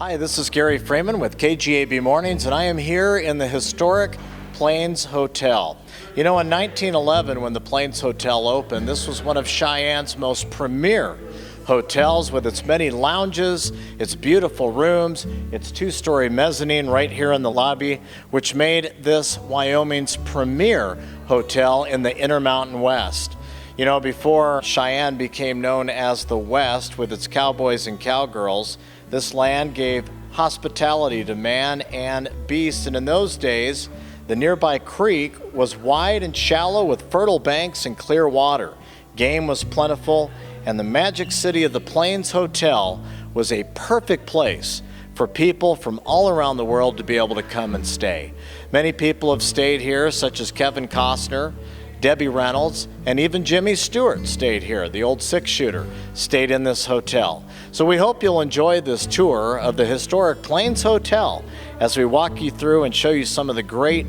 Hi, this is Gary Freeman with KGAB Mornings, and I am here in the historic Plains Hotel. You know, in 1911, when the Plains Hotel opened, this was one of Cheyenne's most premier hotels with its many lounges, its beautiful rooms, its two-story mezzanine right here in the lobby, which made this Wyoming's premier hotel in the Intermountain West. You know, before Cheyenne became known as the West with its cowboys and cowgirls, this land gave hospitality to man and beast, and in those days, the nearby creek was wide and shallow with fertile banks and clear water. Game was plentiful, and the magic city of the Plains Hotel was a perfect place for people from all around the world to be able to come and stay. Many people have stayed here, such as Kevin Costner, Debbie Reynolds, and even Jimmy Stewart stayed here. The old six-shooter stayed in this hotel. So we hope you'll enjoy this tour of the historic Plains Hotel as we walk you through and show you some of the great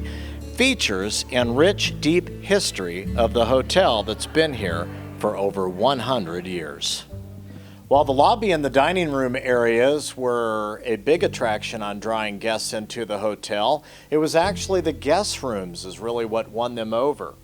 features and rich, deep history of the hotel that's been here for over 100 years. While the lobby and the dining room areas were a big attraction on drawing guests into the hotel, it was actually the guest rooms is really what won them over.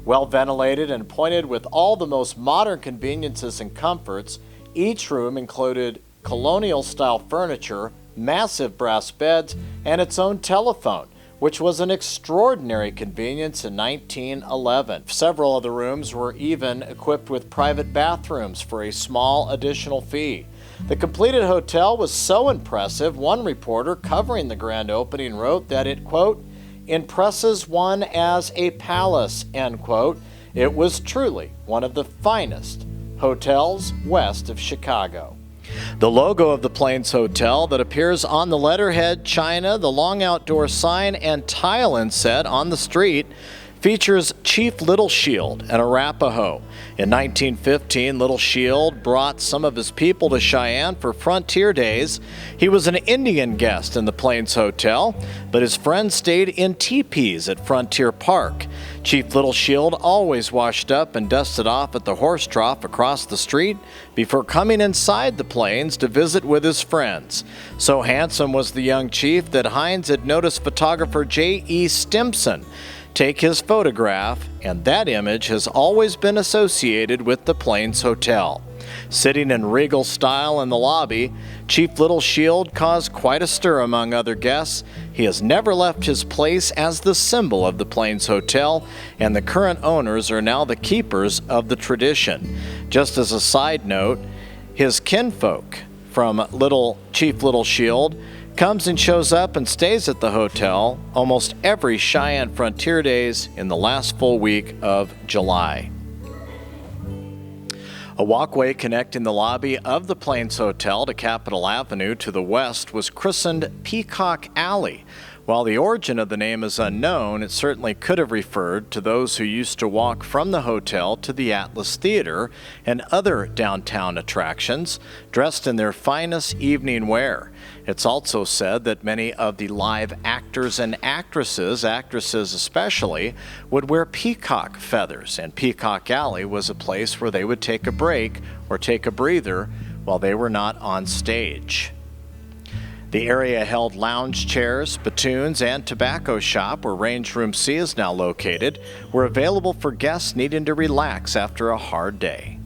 Well ventilated and appointed with all the most modern conveniences and comforts, each room included colonial-style furniture, massive brass beds, and its own telephone, which was an extraordinary convenience in 1911. Several of the rooms were even equipped with private bathrooms for a small additional fee. The completed hotel was so impressive, one reporter covering the grand opening wrote that it, quote, impresses one as a palace, end quote. It was truly one of the finest hotels west of Chicago. The logo of the Plains Hotel that appears on the letterhead, china, the long outdoor sign, and tile inset on the street features Chief Little Shield, an Arapaho. In 1915, Little Shield brought some of his people to Cheyenne for frontier days. He was an Indian guest in the Plains Hotel, but his friends stayed in teepees at Frontier Park. Chief Little Shield always washed up and dusted off at the horse trough across the street before coming inside the Plains to visit with his friends. So handsome was the young chief that Hines had noticed photographer J.E. Stimson take his photograph, and that image has always been associated with the Plains Hotel. Sitting in regal style in the lobby, Chief Little Shield caused quite a stir among other guests. He has never left his place as the symbol of the Plains Hotel, and the current owners are now the keepers of the tradition. Just as a side note, his kinfolk from Chief Little Shield comes and shows up and stays at the hotel almost every Cheyenne Frontier Days in the last full week of July. A walkway connecting the lobby of the Plains Hotel to Capitol Avenue to the west was christened Peacock Alley. While the origin of the name is unknown, it certainly could have referred to those who used to walk from the hotel to the Atlas Theater and other downtown attractions, dressed in their finest evening wear. It's also said that many of the live actors and actresses especially, would wear peacock feathers, and Peacock Alley was a place where they would take a break or take a breather while they were not on stage. The area held lounge chairs, spittoons, and tobacco shop, where Range Room C is now located, were available for guests needing to relax after a hard day.